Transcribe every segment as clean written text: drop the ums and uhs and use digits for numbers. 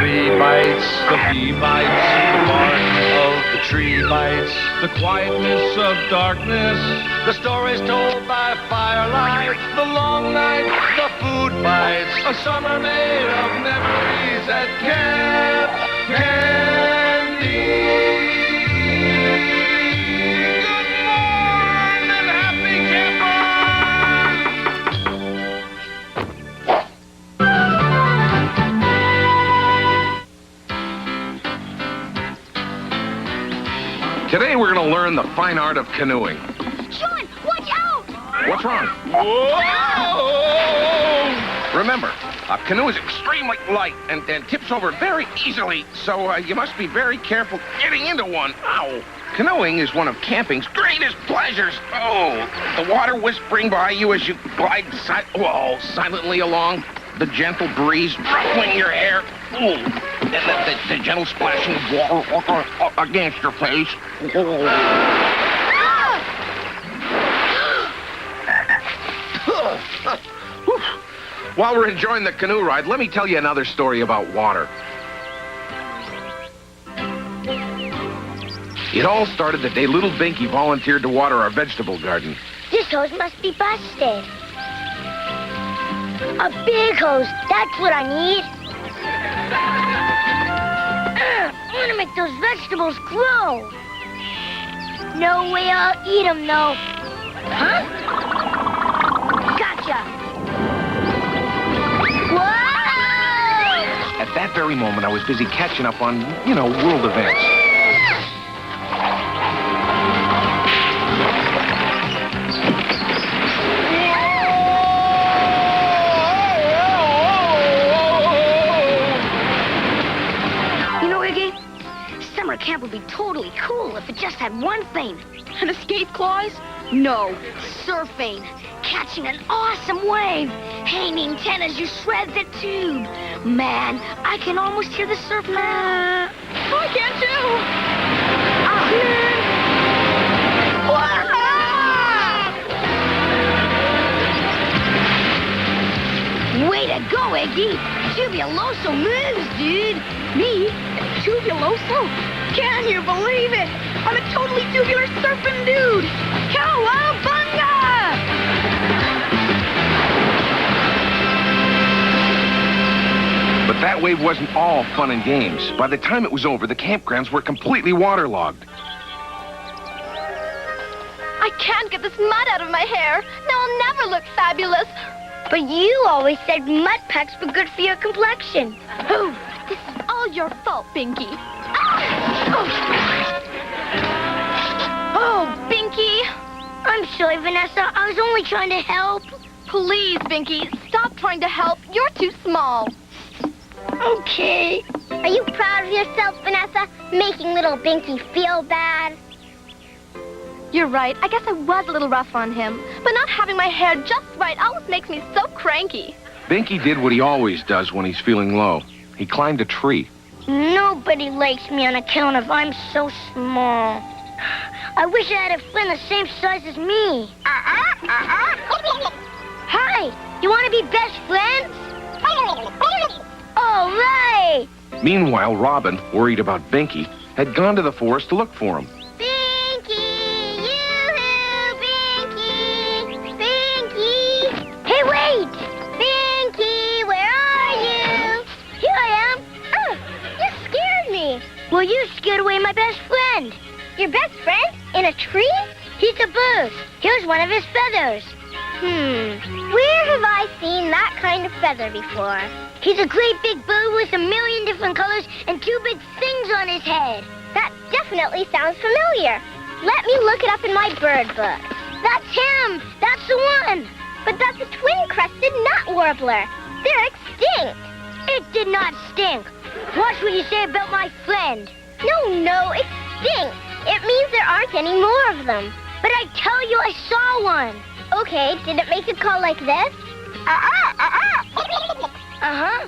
bee bites, the bee bites, the bark of the tree bites, the quietness of darkness, the stories told by firelight, the long night, the food bites, a summer made of memories that kept candy. Good morning, happy Today we're going to learn the fine art of canoeing. Sean, watch out! What's wrong? Whoa! Remember, a canoe is extremely light and tips over very easily, so you must be very careful getting into one. Ow! Canoeing is one of camping's greatest pleasures. Oh, the water whispering by you as you glide silently along, the gentle breeze ruffling your hair. Ooh, the gentle splashing of water against your face. While we're enjoying the canoe ride, let me tell you another story about water. It all started the day little Binky volunteered to water our vegetable garden. This hose must be busted. A big hose, that's what I need. I want to make those vegetables grow. No way I'll eat them, though. Huh? Gotcha. Whoa! At that very moment, I was busy catching up on, world events. Summer camp would be totally cool if it just had one thing. An escape clause? No. Surfing. Catching an awesome wave. Hanging 10 as you shred the tube. Man, I can almost hear the surf now. I can too. Way to go, Iggy. Tubuloso moves, dude. Me? Tubuloso? Can you believe it? I'm a totally tubular surfing dude. Cowabunga! But that wave wasn't all fun and games. By the time it was over, the campgrounds were completely waterlogged. I can't get this mud out of my hair. Now I'll never look fabulous. But you always said mud packs were good for your complexion. Oh, this is all your fault, Binky. Oh, Binky. I'm sorry, Vanessa. I was only trying to help. Please, Binky, stop trying to help. You're too small. Okay. Are you proud of yourself, Vanessa? Making little Binky feel bad? You're right. I guess I was a little rough on him. But not having my hair just right always makes me so cranky. Binky did what he always does when he's feeling low. He climbed a tree. Nobody likes me on account of I'm so small. I wish I had a friend the same size as me. Hi, you want to be best friends? All right. Meanwhile, Robin, worried about Binky, had gone to the forest to look for him. Binky! Yoo-hoo! Binky! Binky! Hey, wait! Binky, where are you? Here I am. Oh, you scared me. Well, you scared away my best friend. Your best friend? In a tree? He's a bird. Here's one of his feathers. Where have I seen that kind of feather before? He's a great big bird with a million different colors and two big things on his head. That definitely sounds familiar. Let me look it up in my bird book. That's him. That's the one. But that's a twin-crested nut warbler. They're extinct. It did not stink. Watch what you say about my friend. No, extinct. It means there aren't any more of them. But I tell you, I saw one. Okay, did it make a call like this? Uh-huh.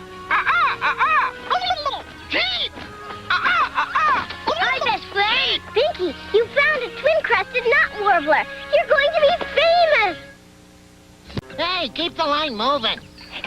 Hi, best friend. Binky, you found a twin-crested nut warbler. You're going to be famous. Hey, keep the line moving.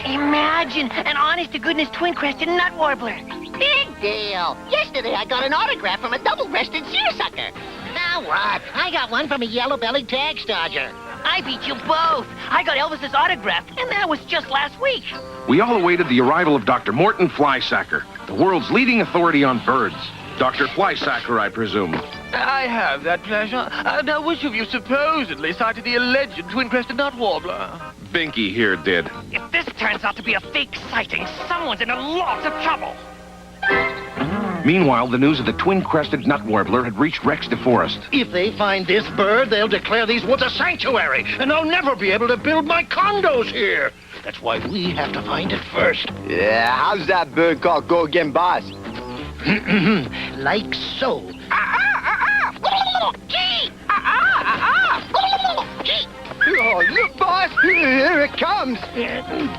Imagine an honest-to-goodness twin-crested nut warbler. Big deal. Yesterday I got an autograph from a double-breasted seersucker. Now what? I got one from a yellow-bellied tax dodger. I beat you both. I got Elvis's autograph, and that was just last week. We all awaited the arrival of Dr. Morton Flysacker, the world's leading authority on birds. Dr. Flysacker, I presume. I have that pleasure. Now, which of you supposedly sighted the alleged twin-crested nut warbler? Binky here did. If this turns out to be a fake sighting, someone's in a lot of trouble. Meanwhile, the news of the twin-crested nut warbler had reached Rex DeForest. If they find this bird, they'll declare these woods a sanctuary, and I'll never be able to build my condos here. That's why we have to find it first. Yeah, how's that bird call go again, boss? Like so. Oh, look, boss! Here it comes!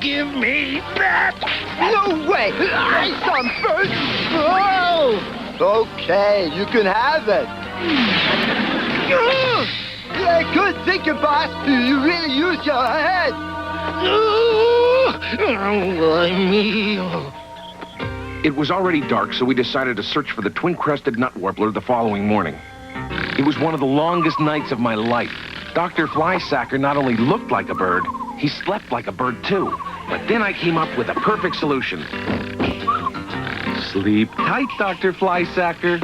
Give me that! No way! I saw him first! Oh! Okay, you can have it. Yeah, good thinking, boss. You really used your head. It was already dark, so we decided to search for the twin-crested nut warbler the following morning. It was one of the longest nights of my life. Dr. Flysacker not only looked like a bird, he slept like a bird, too. But then I came up with a perfect solution. Sleep tight, Dr. Flysacker.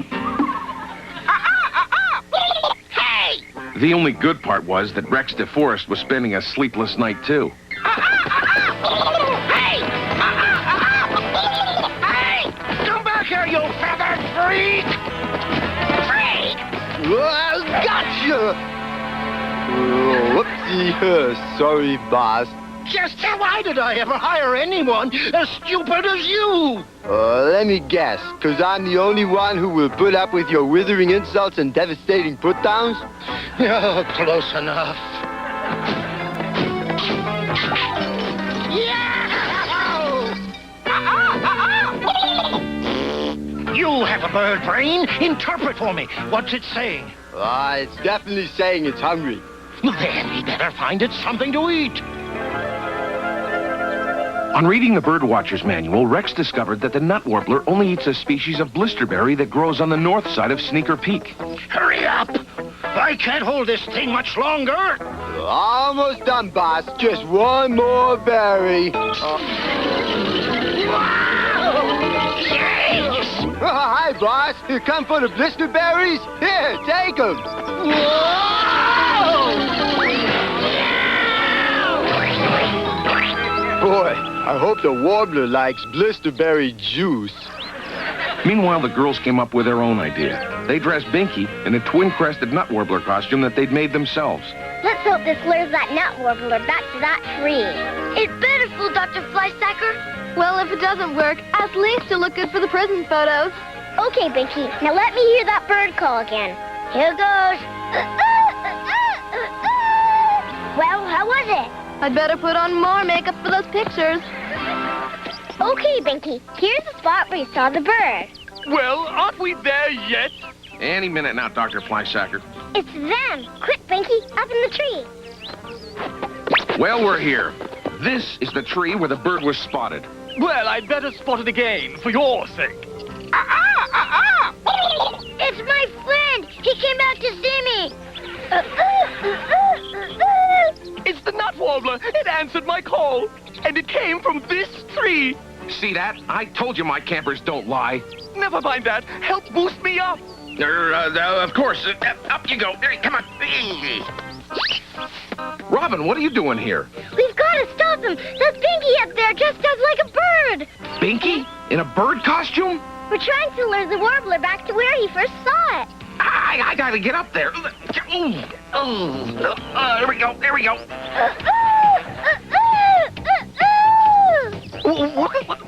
Hey! The only good part was that Rex DeForest was spending a sleepless night, too. Hey! Hey! Come back here, you feathered freak! Freak! Oh, gotcha! Oh, whoopsie. Sorry, boss. Just why did I ever hire anyone as stupid as you? Let me guess, because I'm the only one who will put up with your withering insults and devastating put-downs? Oh, close enough. You have a bird brain. Interpret for me. What's it saying? It's definitely saying it's hungry. Then we better find it something to eat. On reading the birdwatcher's manual, Rex discovered that the nut warbler only eats a species of blisterberry that grows on the north side of Sneaker Peak. Hurry up! I can't hold this thing much longer. Almost done, boss. Just one more berry. Hi, boss. You come for the blisterberries? Here, take them. Boy, I hope the warbler likes blisterberry juice. Meanwhile, the girls came up with their own idea. They dressed Binky in a twin-crested nut warbler costume that they'd made themselves. Let's hope this lures that nut warbler back to that tree. It better fool Dr. Flysacker. Well, if it doesn't work, ask Lynx to look good for the prison photos. Okay, Binky. Now let me hear that bird call again. Here goes. Well, how was it? I'd better put on more makeup for those pictures. Okay, Binky. Here's the spot where you saw the bird. Well, aren't we there yet? Any minute now, Dr. Flysacker. It's them. Quick, Binky. Up in the tree. Well, we're here. This is the tree where the bird was spotted. Well, I'd better spot it again, for your sake. It's my friend. He came out to see me. It's the nut warbler. It answered my call. And it came from this tree. See that? I told you my campers don't lie. Never mind that. Help boost me up. Of course. Up you go. Come on. Robin, what are you doing here? We've got to stop him. That's Binky up there, dressed up like a bird. Binky? In a bird costume? We're trying to lure the warbler back to where he first saw it. I gotta get up there. There we go. There we go. What?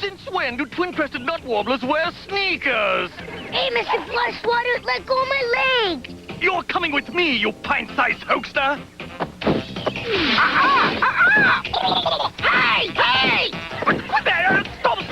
Since when do twin-crested nut warblers wear sneakers? Hey, Mr. Flushwater, let go of my leg. You're coming with me, you pint-sized hoaxer. Hey! Hey! What that? Stop that!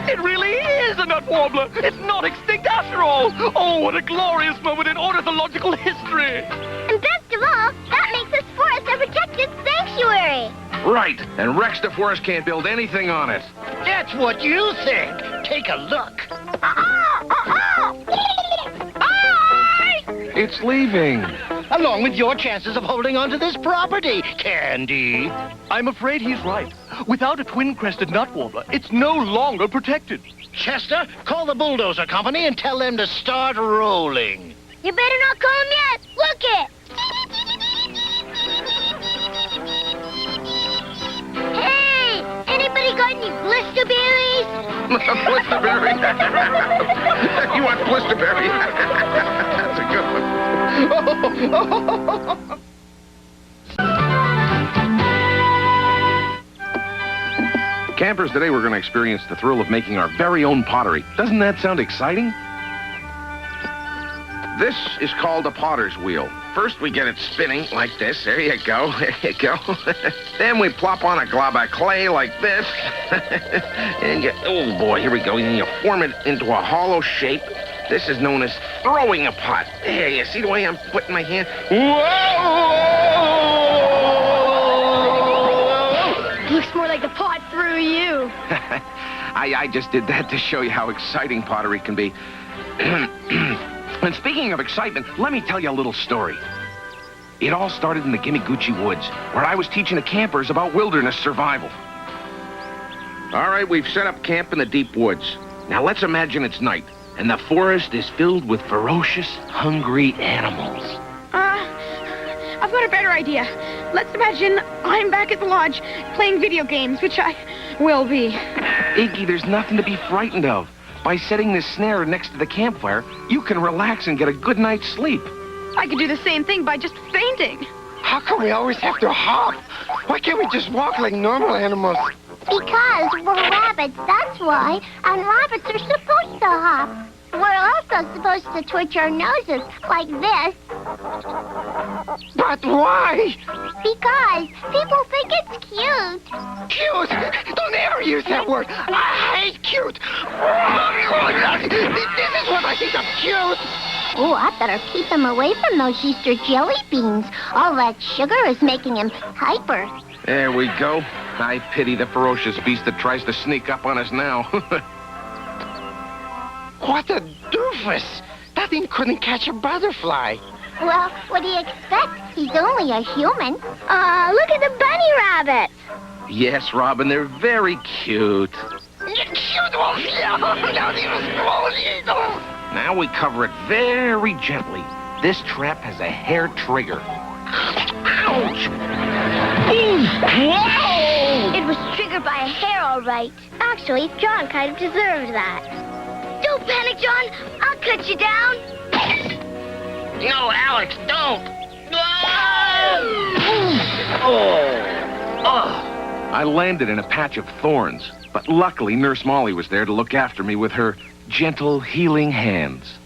It really is a nut warbler. It's not extinct after all. Oh, what a glorious moment in ornithological history. And best of all, that makes this forest a protected sanctuary. Right, and Rex DeForest can't build anything on it. That's what you think. Take a look. It's leaving. Along with your chances of holding on to this property, Candy. I'm afraid he's right. Without a twin-crested nut warbler, it's no longer protected. Chester, call the bulldozer company and tell them to start rolling. You better not call him yet. Look it. Hey, anybody got any blisterberries? Blisterberry. You want blisterberry? That's a good one. Campers, today we're going to experience the thrill of making our very own pottery. Doesn't that sound exciting? This is called a potter's wheel. First, we get it spinning like this. There you go. There you go. Then we plop on a glob of clay like this. And oh boy, here we go. And you form it into a hollow shape. This is known as throwing a pot. There, you see the way I'm putting my hand? Whoa! Looks more like the pot threw you. I just did that to show you how exciting pottery can be. And speaking of excitement, let me tell you a little story. It all started in the Gimiguchi Woods, where I was teaching the campers about wilderness survival. All right, we've set up camp in the deep woods. Now let's imagine it's night, and the forest is filled with ferocious, hungry animals. I've got a better idea. Let's imagine I'm back at the lodge playing video games, which I will be. Iggy, there's nothing to be frightened of. By setting this snare next to the campfire, you can relax and get a good night's sleep. I could do the same thing by just fainting. How come we always have to hop? Why can't we just walk like normal animals? Because we're rabbits, that's why. And rabbits are supposed to hop. We're also supposed to twitch our noses like this. But why? Because people think it's cute. Cute! Don't ever use that word. I hate cute. This is what I think of cute. Oh, I better keep him away from those Easter jelly beans. All that sugar is making him hyper. There we go. I pity the ferocious beast that tries to sneak up on us now. What a doofus. That thing couldn't catch a butterfly. Well, what do you expect? He's only a human. Look at the bunny rabbits. Yes, Robin, they're very cute. Now we cover it very gently. This trap has a hair trigger. Ouch! Whoa! It was triggered by a hair, all right. Actually, John kind of deserved that. Don't panic, John. I'll cut you down. No, Alex, don't. I landed in a patch of thorns, but luckily Nurse Molly was there to look after me with her gentle, healing hands.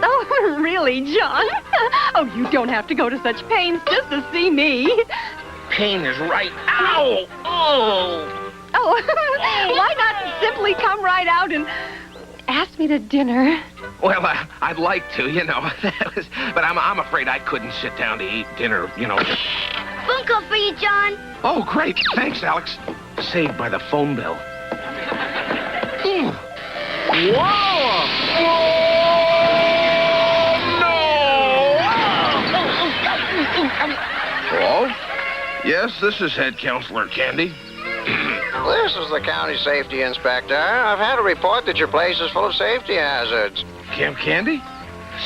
Oh, really, John? Oh, you don't have to go to such pains just to see me. Pain is right. Ow! Oh! Oh, why not simply come right out and ask me to dinner? Well, I'd like to, you know. But I'm afraid I couldn't sit down to eat dinner, you know. Bunko for you, John. Oh, great. Thanks, Alex. Saved by the phone bill. Whoa! Hello? Yes, this is Head Counselor Candy. This is the county safety inspector. I've had a report that your place is full of safety hazards. Camp Candy?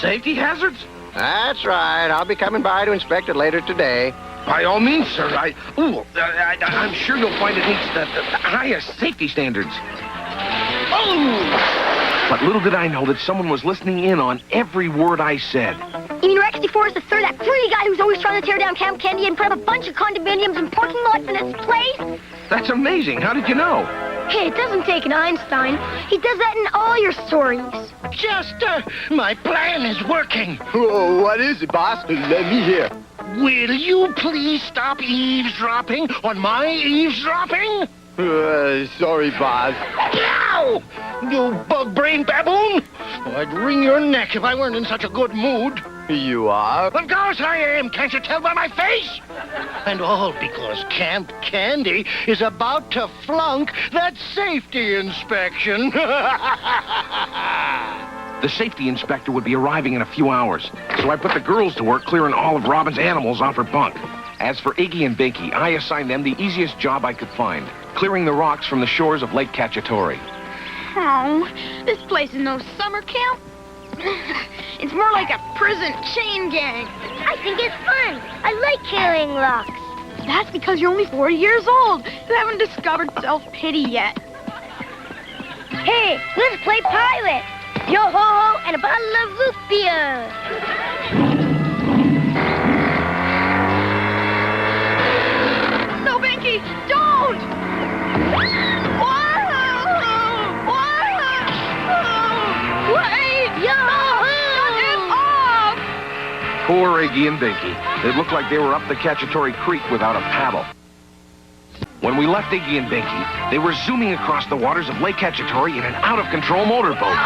Safety hazards? That's right. I'll be coming by to inspect it later today. By all means, sir. I'm sure you'll find it meets the highest safety standards. Oh! But little did I know that someone was listening in on every word I said. You mean Rex DeForest the third, that fruity guy who's always trying to tear down Camp Candy and put up a bunch of condominiums and parking lots in its place? That's amazing. How did you know? Hey, it doesn't take an Einstein. He does that in all your stories. Chester, my plan is working. Oh, what is it, boss? Let me hear. Will you please stop eavesdropping on my eavesdropping? Sorry, boss. Ow! You bug-brained baboon! I'd wring your neck if I weren't in such a good mood. You are? Of course I am! Can't you tell by my face? And all because Camp Candy is about to flunk that safety inspection. The safety inspector would be arriving in a few hours, so I put the girls to work clearing all of Robin's animals off her bunk. As for Iggy and Binky, I assigned them the easiest job I could find, clearing the rocks from the shores of Lake Cacciatore. Oh, this place is no summer camp. It's more like a prison chain gang. I think it's fun. I like carrying rocks. That's because you're only 40 years old. You haven't discovered self-pity yet. Hey, let's play pirate. Yo-ho-ho and a bottle of root beer. No, Binky, don't! Wait! Yo-ho! Shut it off! Poor Iggy and Binky. It looked like they were up the Cacciatore Creek without a paddle. When we left Iggy and Binky, they were zooming across the waters of Lake Cacciatore in an out-of-control motorboat.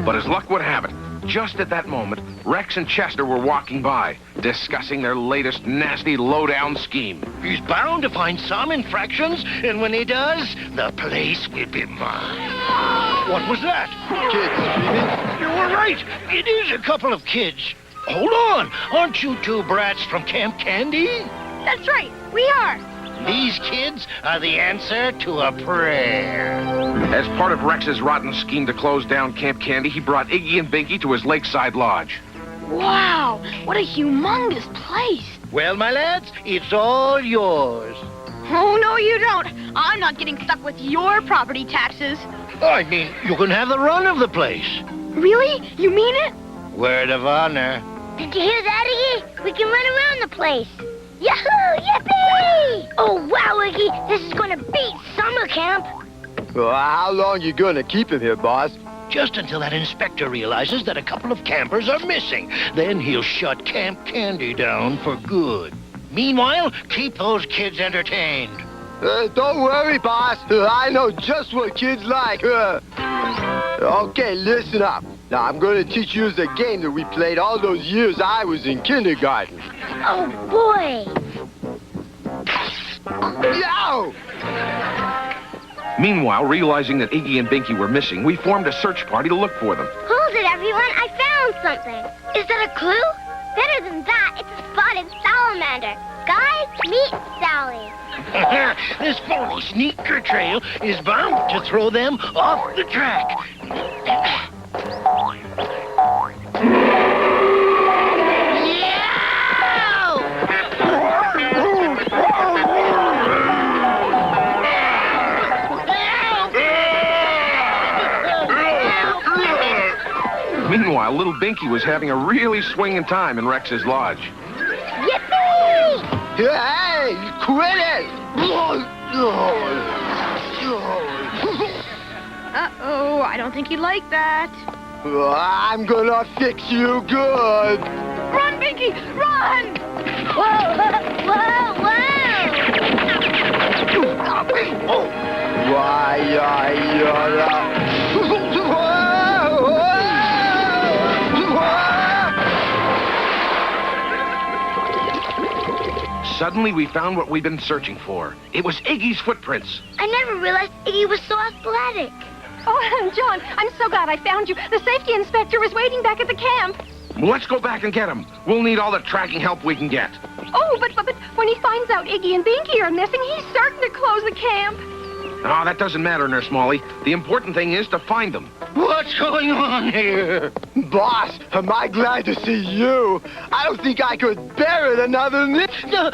But as luck would have it, just at that moment, Rex and Chester were walking by, discussing their latest nasty low-down scheme. He's bound to find some infractions, and when he does, the place will be mine. What was that? Kids screaming? You were right. It is a couple of kids. Hold on. Aren't you two brats from Camp Candy? That's right, we are. These kids are the answer to a prayer. As part of Rex's rotten scheme to close down Camp Candy, he brought Iggy and Binky to his lakeside lodge. Wow, what a humongous place. Well, my lads, it's all yours. Oh, no, you don't. I'm not getting stuck with your property taxes. I mean, you can have the run of the place. Really? You mean it? Word of honor. Did you hear that, Iggy? We can run around the place. Yahoo! Yippee! Oh, wow, Iggy. This is going to beat summer camp. Well, how long you gonna keep him here, boss? Just until that inspector realizes that a couple of campers are missing. Then he'll shut Camp Candy down for good. Meanwhile, keep those kids entertained. Don't worry, boss. I know just what kids like. Okay, listen up. Now, I'm going to teach you the game that we played all those years I was in kindergarten. Oh, boy. Yow! Meanwhile, realizing that Iggy and Binky were missing, we formed a search party to look for them. Hold it, everyone. I found something. Is that a clue? Better than that, it's a spotted salamander. Guys, meet Sally. This phony sneaker trail is bound to throw them off the track. Meanwhile, little Binky was having a really swinging time in Rex's lodge. Yippee! Hey, quit it! Uh-oh, I don't think he'd like that. I'm gonna fix you good. Run, Binky, run! Whoa, whoa, whoa! Why, Suddenly, we found what we'd been searching for. It was Iggy's footprints. I never realized Iggy was so athletic. Oh, John, I'm so glad I found you. The safety inspector was waiting back at the camp. Well, let's go back and get him. We'll need all the tracking help we can get. Oh, but when he finds out Iggy and Binky are missing, he's certain to close the camp. Oh, that doesn't matter, Nurse Molly. The important thing is to find them. What's going on here? Boss, am I glad to see you? I don't think I could bear it another minute. No,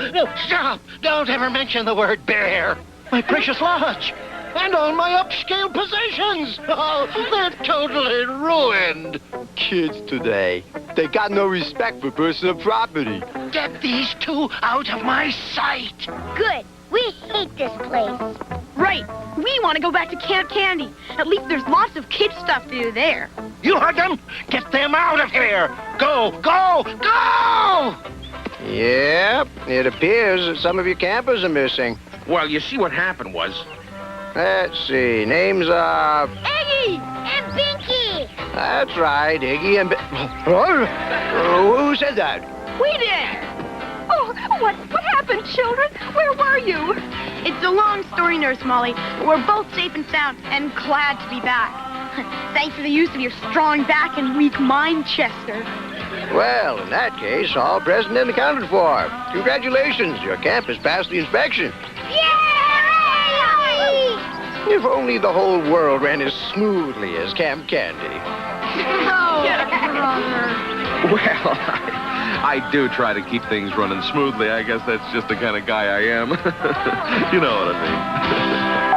stop! Don't ever mention the word bear. My precious lodge. And all my upscale possessions. Oh, they're totally ruined. Kids today, they got no respect for personal property. Get these two out of my sight. Good. We hate this place. Right. We want to go back to Camp Candy. At least there's lots of kid stuff to do there. You heard them? Get them out of here. Go, go, go! Yep, it appears that some of your campers are missing. Well, you see what happened was... Let's see, names are... Eggy and Binky. That's right, Iggy and... Who said that? We did. Oh, what happened, children? Where were you? It's a long story, Nurse Molly. We're both safe and sound and glad to be back. Thanks to the use of your strong back and weak mind, Chester. Well, in that case, all present and accounted for. Congratulations, your camp has passed the inspection. Yay! If only the whole world ran as smoothly as Camp Candy. Well, I do try to keep things running smoothly. I guess that's just the kind of guy I am. You know what I mean.